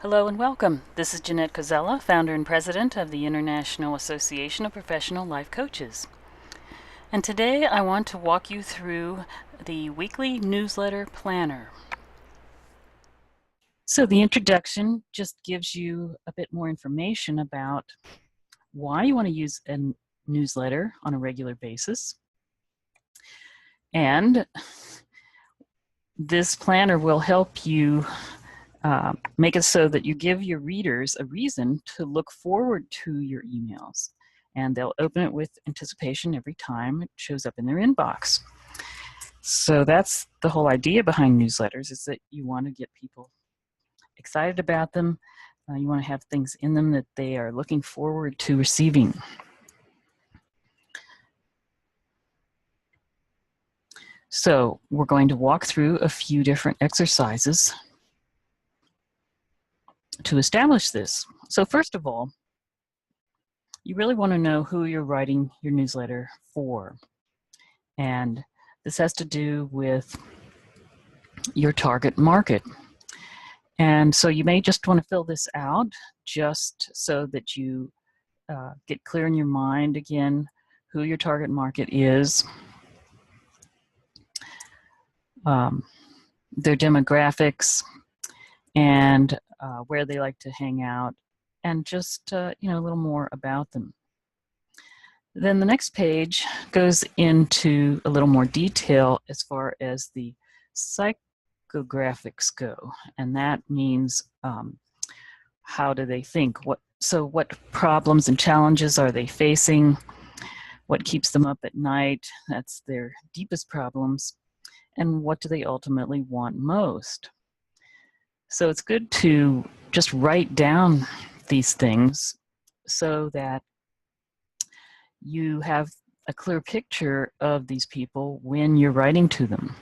Hello and welcome. This is Jeannette Koczela, founder and president of the International Association of Professional Life Coaches. And today I want to walk you through the weekly newsletter planner. So the introduction just gives you a bit more information about why you want to use a newsletter on a regular basis. And this planner will help you make it so that you give your readers a reason to look forward to your emails, and they'll open it with anticipation every time it shows up in their inbox. So that's the whole idea behind newsletters, is that you want to get people excited about them. You want to have things in them that they are looking forward to receiving. So we're going to walk through a few different exercises to establish this. So first of all, you really want to know who you're writing your newsletter for. And this has to do with your target market. And so you may just want to fill this out just so that you get clear in your mind again who your target market is, their demographics, and where they like to hang out, and just a little more about them. Then the next page goes into a little more detail as far as the psychographics go, and that means how do they think? What problems and challenges are they facing? What keeps them up at night? That's their deepest problems. And what do they ultimately want most? So it's good to just write down these things so that you have a clear picture of these people when you're writing to them.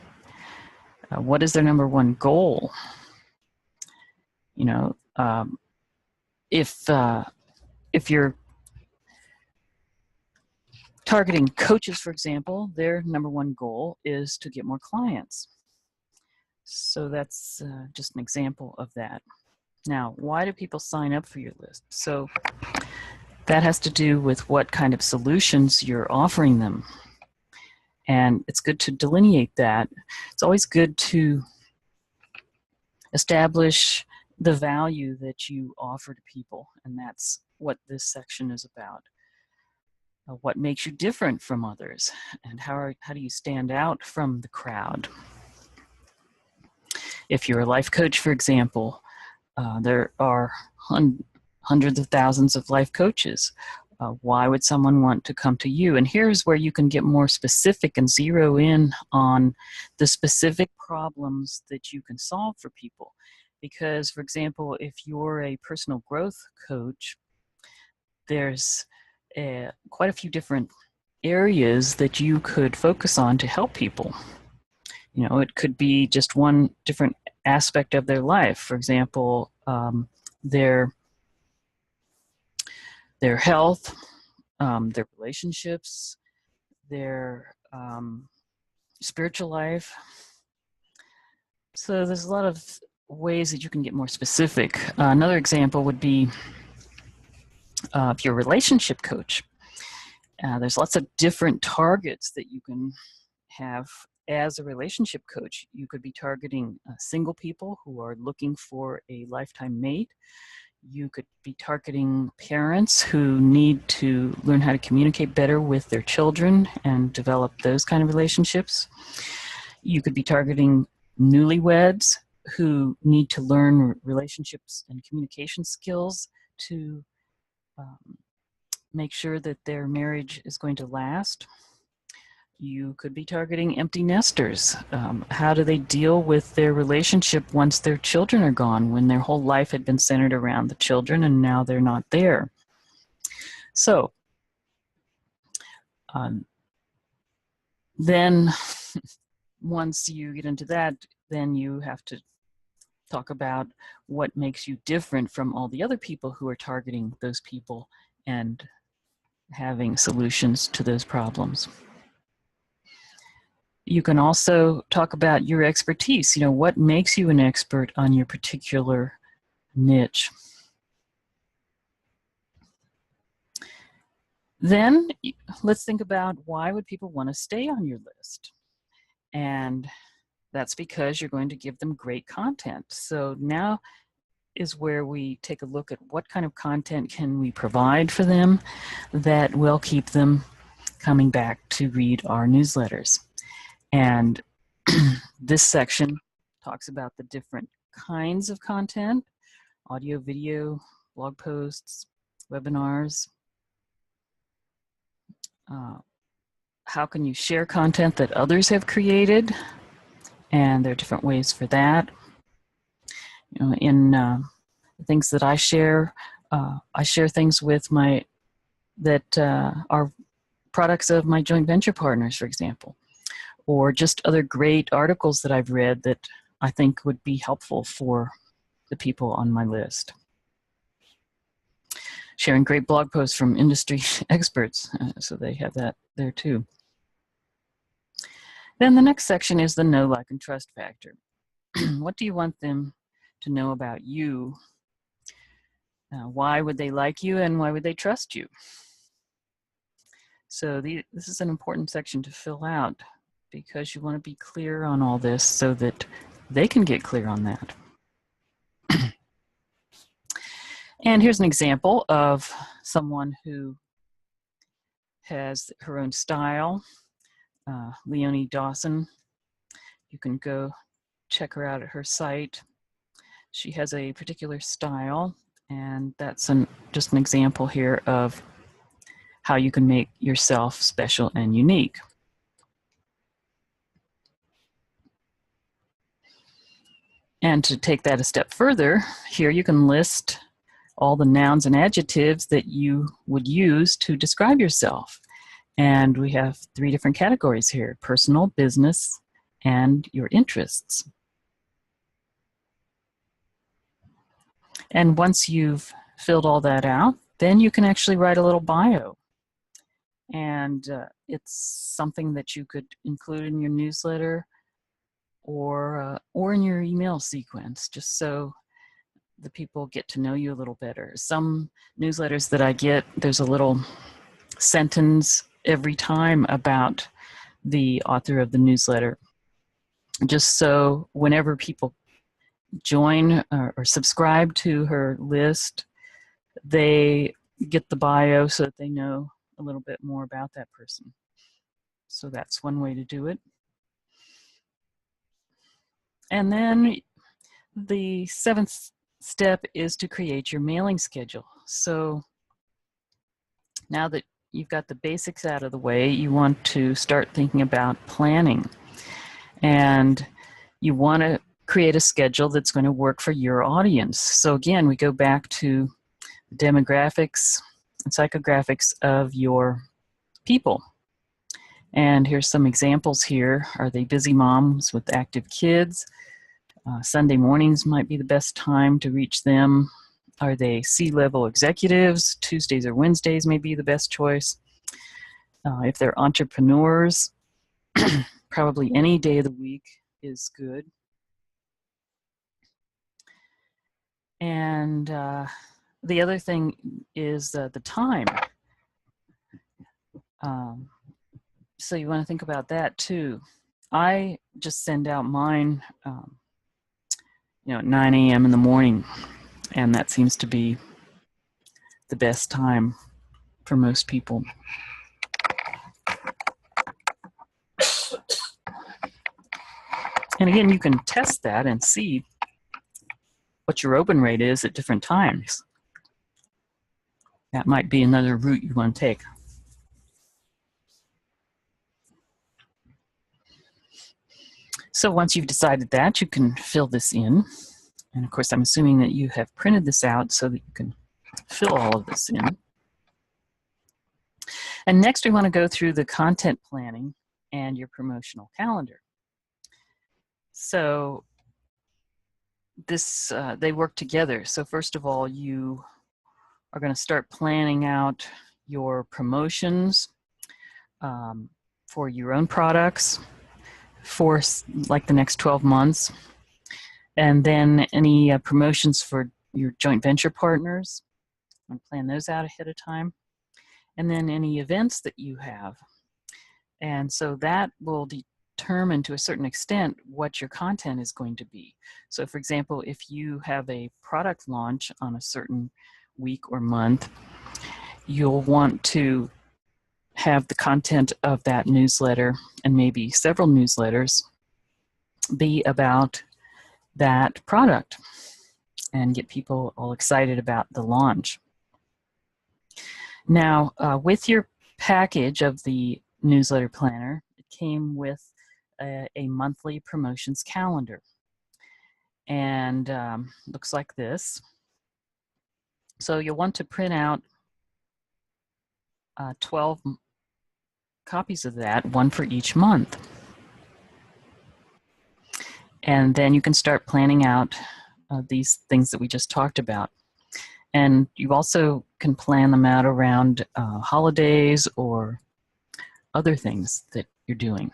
What is their number one goal? If you're targeting coaches, for example, their number one goal is to get more clients. So that's just an example of that. Now, why do people sign up for your list? So that has to do with what kind of solutions you're offering them. And it's good to delineate that. It's always good to establish the value that you offer to people. And that's what this section is about. What makes you different from others? And how do you stand out from the crowd? If you're a life coach, for example, there are hundreds of thousands of life coaches. Why would someone want to come to you? And here's where you can get more specific and zero in on the specific problems that you can solve for people. Because, for example, if you're a personal growth coach, there's quite a few different areas that you could focus on to help people. It could be just one different aspect of their life. For example, their health, their relationships, their spiritual life. So there's a lot of ways that you can get more specific. Another example would be if you're a relationship coach. There's lots of different targets that you can have as a relationship coach. You could be targeting single people who are looking for a lifetime mate. You could be targeting parents who need to learn how to communicate better with their children and develop those kind of relationships. You could be targeting newlyweds who need to learn relationships and communication skills to make sure that their marriage is going to last. You could be targeting empty nesters. How do they deal with their relationship once their children are gone, when their whole life had been centered around the children and now they're not there? So then once you get into that, then you have to talk about what makes you different from all the other people who are targeting those people and having solutions to those problems. You can also talk about your expertise. What makes you an expert on your particular niche. Then let's think about, why would people want to stay on your list? And that's because you're going to give them great content. So now is where we take a look at what kind of content can we provide for them that will keep them coming back to read our newsletters. And this section talks about the different kinds of content: audio, video, blog posts, webinars. How can you share content that others have created? And there are different ways for that. You know, in the things that I share things with that are products of my joint venture partners, for example, or just other great articles that I've read that I think would be helpful for the people on my list. Sharing great blog posts from industry experts, so they have that there too. Then the next section is the know, like, and trust factor. What do you want them to know about you? Why would they like you, and why would they trust you? So this is an important section to fill out, because you want to be clear on all this so that they can get clear on that. And here's an example of someone who has her own style. Leonie Dawson. You can go check her out at her site. She has a particular style, and that's just an example here of how you can make yourself special and unique. And to take that a step further, here you can list all the nouns and adjectives that you would use to describe yourself. And we have 3 different categories here: personal, business, and your interests. And once you've filled all that out, then you can actually write a little bio. And it's something that you could include in your newsletter or in your email sequence, just so the people get to know you a little better. Some newsletters that I get, there's a little sentence every time about the author of the newsletter, just so whenever people join or subscribe to her list, they get the bio so that they know a little bit more about that person. So that's one way to do it. And then the 7th step is to create your mailing schedule. So now that you've got the basics out of the way, you want to start thinking about planning. And you want to create a schedule that's going to work for your audience. So again, we go back to the demographics and psychographics of your people. And here's some examples here. Are they busy moms with active kids? Sunday mornings might be the best time to reach them. Are they C-level executives? Tuesdays or Wednesdays may be the best choice. If they're entrepreneurs, probably any day of the week is good. And the other thing is the time. So you want to think about that too. I just send out mine at 9 a.m. in the morning, and that seems to be the best time for most people. And again, you can test that and see what your open rate is at different times. That might be another route you want to take. So once you've decided that, you can fill this in. And of course, I'm assuming that you have printed this out so that you can fill all of this in. And next, we want to go through the content planning and your promotional calendar. So this, they work together. So first of all, you are going to start planning out your promotions for your own products for like the next 12 months. And then any promotions for your joint venture partners and plan those out ahead of time. And then any events that you have. And so that will determine to a certain extent what your content is going to be. So for example, if you have a product launch on a certain week or month, you'll want to have the content of that newsletter and maybe several newsletters be about that product and get people all excited about the launch. Now, with your package of the newsletter planner, it came with a monthly promotions calendar. And looks like this. So you'll want to print out 12 copies of that, one for each month. And then you can start planning out these things that we just talked about. And you also can plan them out around holidays or other things that you're doing.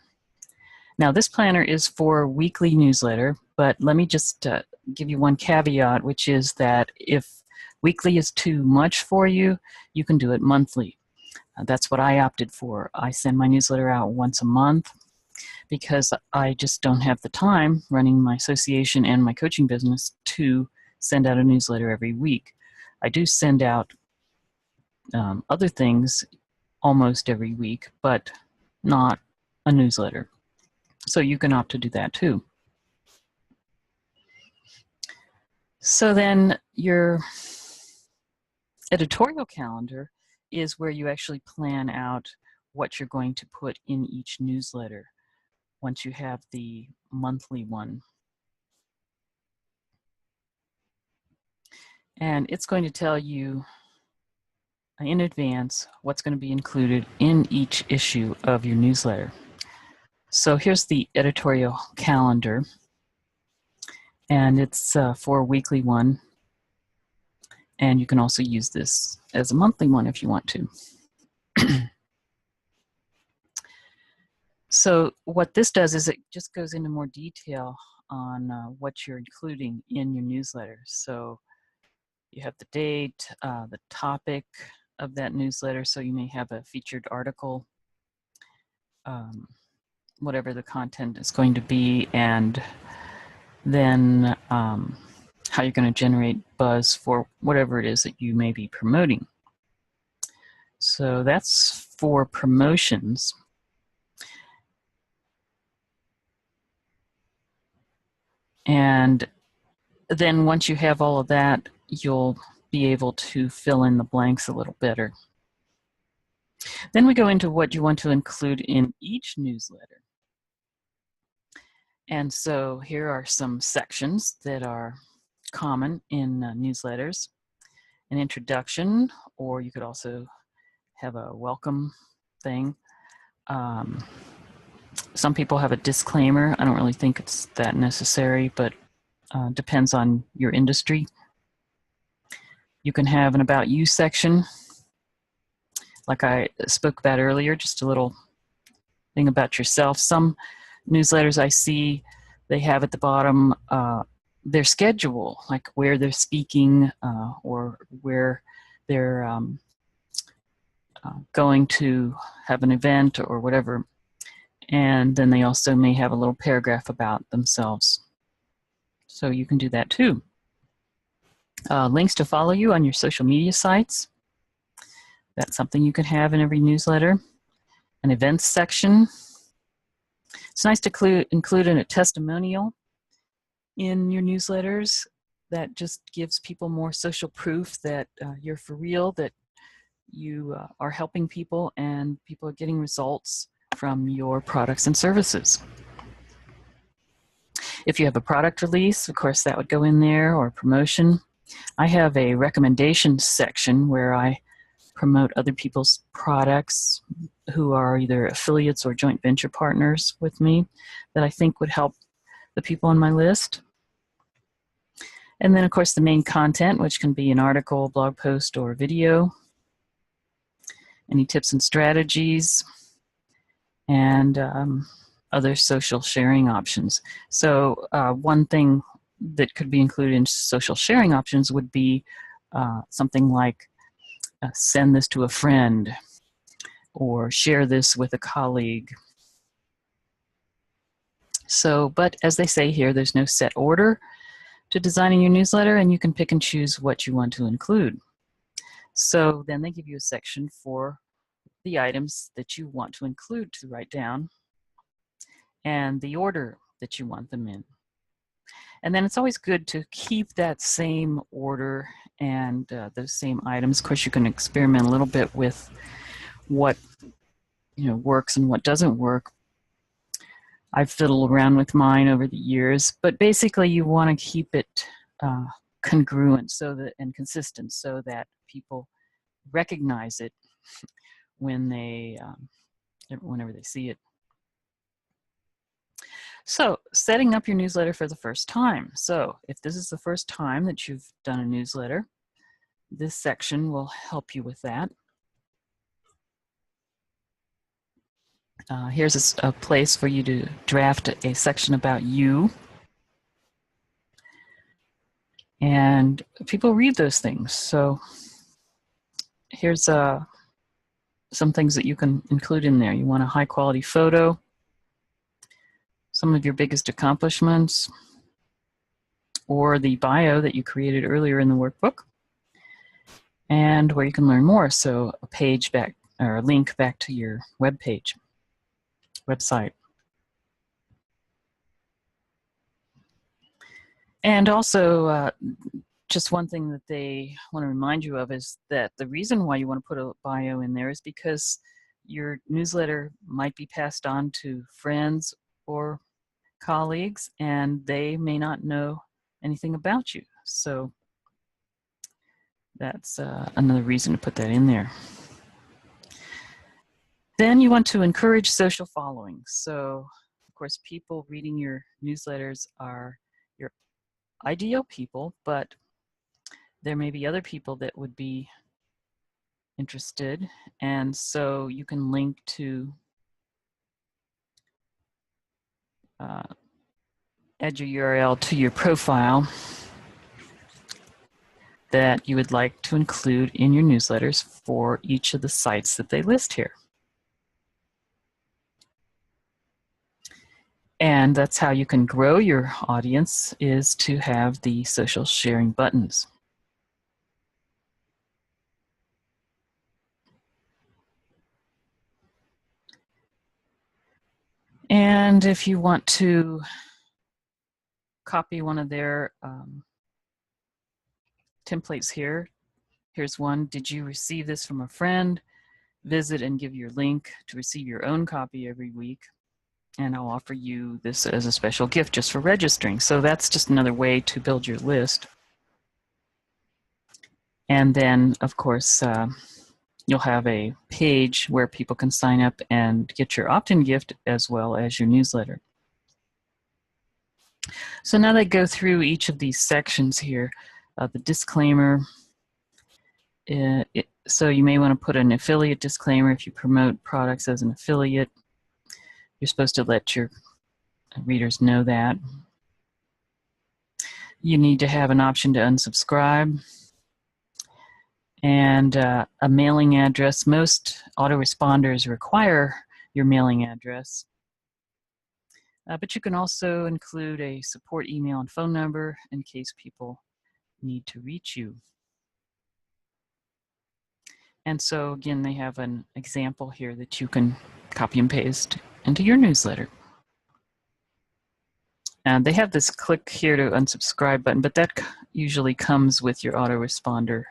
Now, this planner is for weekly newsletter, but let me just give you one caveat, which is that if weekly is too much for you, you can do it monthly. That's what I opted for. I send my newsletter out once a month because I just don't have the time running my association and my coaching business to send out a newsletter every week. I do send out other things almost every week, but not a newsletter. So you can opt to do that too. So then your editorial calendar is where you actually plan out what you're going to put in each newsletter once you have the monthly one. And it's going to tell you in advance what's going to be included in each issue of your newsletter. So here's the editorial calendar, and it's for a weekly one. And you can also use this as a monthly one if you want to. So what this does is it just goes into more detail on what you're including in your newsletter. So you have the date, the topic of that newsletter. So you may have a featured article, whatever the content is going to be, and then how you're going to generate buzz for whatever it is that you may be promoting. So that's for promotions. And then once you have all of that, you'll be able to fill in the blanks a little better. Then we go into what you want to include in each newsletter. And so here are some sections that are common in newsletters. An introduction, or you could also have a welcome thing. Some people have a disclaimer. I don't really think it's that necessary, but depends on your industry. You can have an About You section, like I spoke about earlier, just a little thing about yourself. Some newsletters I see, they have at the bottom their schedule, like where they're speaking or where they're going to have an event or whatever. And then they also may have a little paragraph about themselves. So you can do that too. Links to follow you on your social media sites. That's something you can have in every newsletter. An events section. It's nice to include in a testimonial in your newsletters. That just gives people more social proof that you're for real, that you are helping people and people are getting results from your products and services. If you have a product release, of course, that would go in there, or promotion. I have a recommendations section where I promote other people's products who are either affiliates or joint venture partners with me that I think would help the people on my list. And then, of course, the main content, which can be an article, blog post, or video. Any tips and strategies, and other social sharing options. So one thing that could be included in social sharing options would be something like send this to a friend or share this with a colleague. So, but as they say here, there's no set order to designing your newsletter, and you can pick and choose what you want to include. So then they give you a section for the items that you want to include to write down and the order that you want them in. And then it's always good to keep that same order and those same items. Of course, you can experiment a little bit with what works and what doesn't work. I've fiddled around with mine over the years, but basically you want to keep it congruent and consistent so that people recognize it when whenever they see it. So, setting up your newsletter for the first time. So, if this is the first time that you've done a newsletter, this section will help you with that. Here's a place for you to draft a section about you. And people read those things. So, here's some things that you can include in there. You want a high quality photo, some of your biggest accomplishments, or the bio that you created earlier in the workbook, and where you can learn more. So a page back or a link back to your website. And also, just one thing that they want to remind you of is that the reason why you want to put a bio in there is because your newsletter might be passed on to friends or colleagues, and they may not know anything about you. So that's another reason to put that in there. Then you want to encourage social following. So, of course, people reading your newsletters are your ideal people, but there may be other people that would be interested, and so you can link to add your URL to your profile that you would like to include in your newsletters for each of the sites that they list here. And that's how you can grow your audience, is to have the social sharing buttons. And if you want to copy one of their templates here, here's one. Did you receive this from a friend? Visit and give your link to receive your own copy every week. And I'll offer you this as a special gift just for registering. So that's just another way to build your list. And then, of course, you'll have a page where people can sign up and get your opt-in gift as well as your newsletter. So now they go through each of these sections here. The disclaimer. So you may want to put an affiliate disclaimer if you promote products as an affiliate. You're supposed to let your readers know that. You need to have an option to unsubscribe. And a mailing address. Most autoresponders require your mailing address. But you can also include a support email and phone number in case people need to reach you. And so again, they have an example here that you can copy and paste into your newsletter. And they have this click here to unsubscribe button, but that usually comes with your autoresponder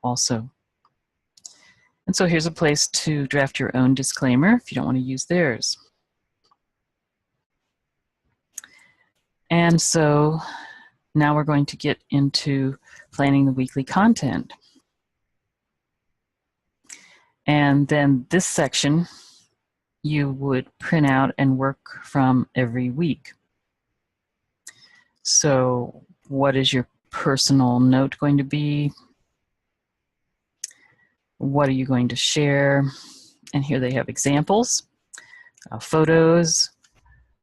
also. And so here's a place to draft your own disclaimer if you don't want to use theirs. And so now we're going to get into planning the weekly content. And then this section you would print out and work from every week. So what is your personal note going to be? What are you going to share? And here they have examples, photos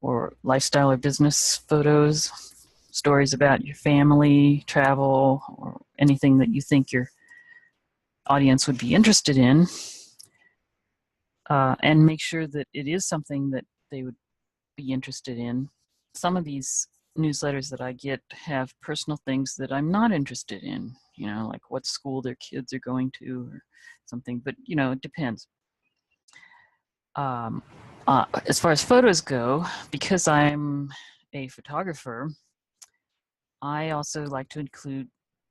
or lifestyle or business photos, stories about your family, travel, or anything that you think your audience would be interested in, and make sure that it is something that they would be interested in. Some of these newsletters that I get have personal things that I'm not interested in, you know, like what school their kids are going to or something, but, you know, it depends. As far as photos go, because I'm a photographer, I also like to include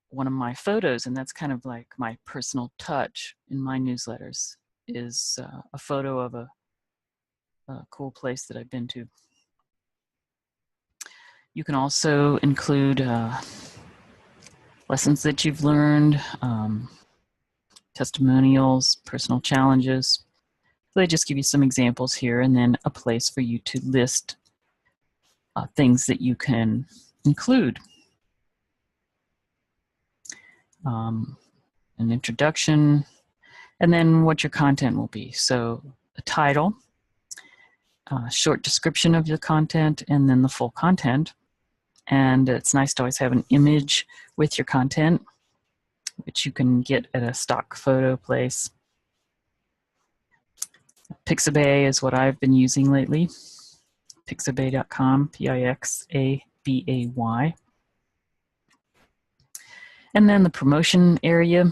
one of my photos, and that's kind of like my personal touch in my newsletters, is a photo of a cool place that I've been to. You can also include lessons that you've learned, testimonials, personal challenges. So they just give you some examples here, and then a place for you to list things that you can include. An introduction, and then what your content will be. So a title, a short description of your content, and then the full content. And it's nice to always have an image with your content, which you can get at a stock photo place. Pixabay is what I've been using lately. Pixabay.com, Pixabay. And then the promotion area,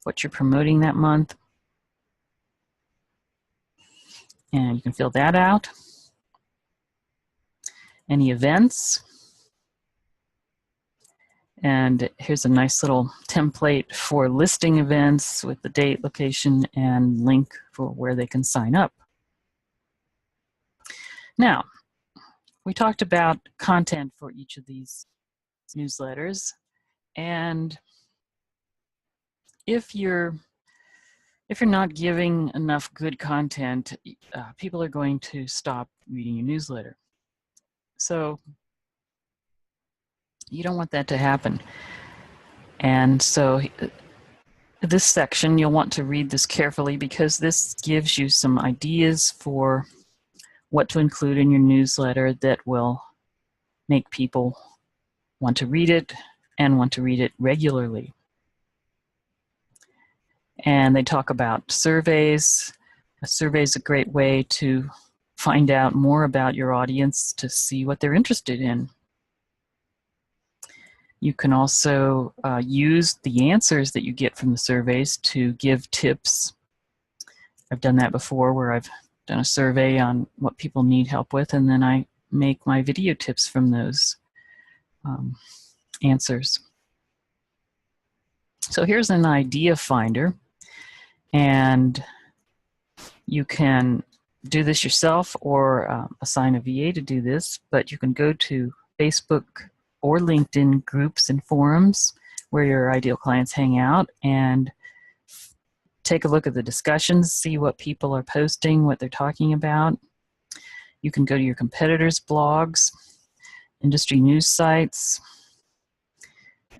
what you're promoting that month. And you can fill that out. Any events. And here's a nice little template for listing events with the date, location, and link for where they can sign up. Now, we talked about content for each of these newsletters, and if you're not giving enough good content, people are going to stop reading your newsletter. So you don't want that to happen. And so this section, you'll want to read this carefully, because this gives you some ideas for what to include in your newsletter that will make people want to read it and want to read it regularly. And they talk about surveys. A survey is a great way to find out more about your audience, to see what they're interested in. You can also use the answers that you get from the surveys to give tips. I've done that before, where I've done a survey on what people need help with, and then I make my video tips from those answers. So here's an idea finder, and you can do this yourself or assign a VA to do this, but you can go to Facebook or LinkedIn groups and forums where your ideal clients hang out, and take a look at the discussions, see what people are posting, what they're talking about. You can go to your competitors' blogs, industry news sites,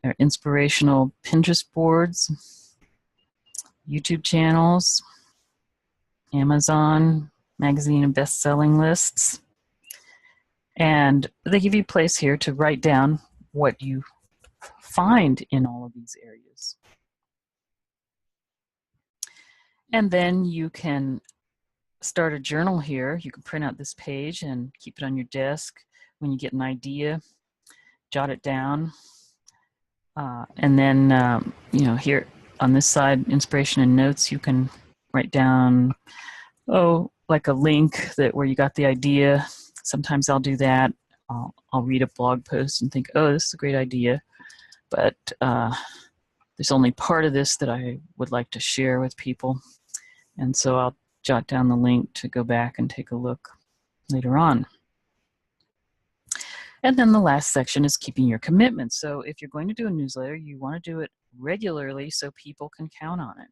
or inspirational Pinterest boards, YouTube channels, Amazon magazine and best-selling lists. And they give you a place here to write down what you find in all of these areas. And then you can start a journal here. You can print out this page and keep it on your desk. When you get an idea, jot it down. And then, you know, here on this side, inspiration and notes, you can write down, like a link where you got the idea. Sometimes I'll do that. I'll read a blog post and think, oh, this is a great idea, but there's only part of this that I would like to share with people. And so I'll jot down the link to go back and take a look later on. And then the last section is keeping your commitment. So if you're going to do a newsletter, you want to do it regularly so people can count on it.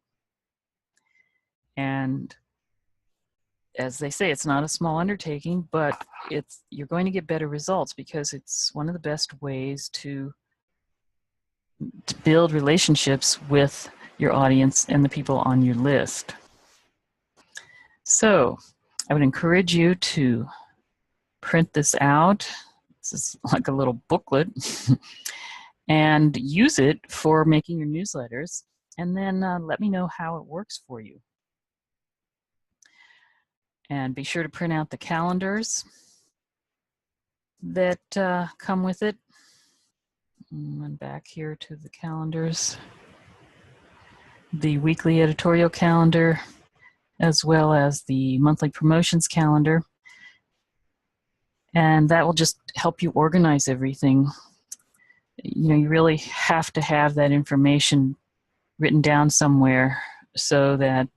And as they say, it's not a small undertaking, but you're going to get better results, because it's one of the best ways to build relationships with your audience and the people on your list. So I would encourage you to print this out, This is like a little booklet. And use it for making your newsletters, and then let me know how it works for you. And be sure to print out the calendars that come with it. And back here to the calendars, the weekly editorial calendar, as well as the monthly promotions calendar. And that will just help you organize everything. You know, you really have to have that information written down somewhere so that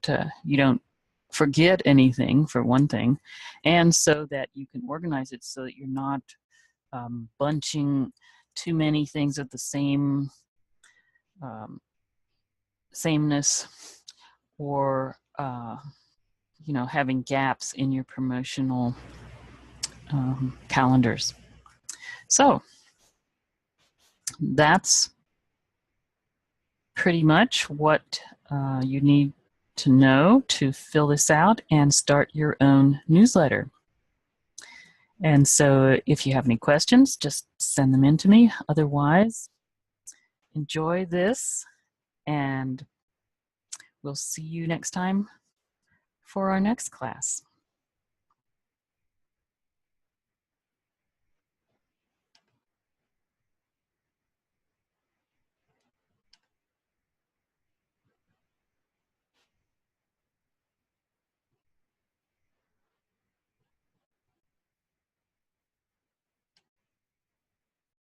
you don't forget anything, for one thing, and so that you can organize it so that you're not bunching too many things of the same sameness, or you know, having gaps in your promotional calendars. So that's pretty much what you need to know to fill this out and start your own newsletter. And so if you have any questions, just send them in to me. Otherwise, enjoy this, and we'll see you next time for our next class.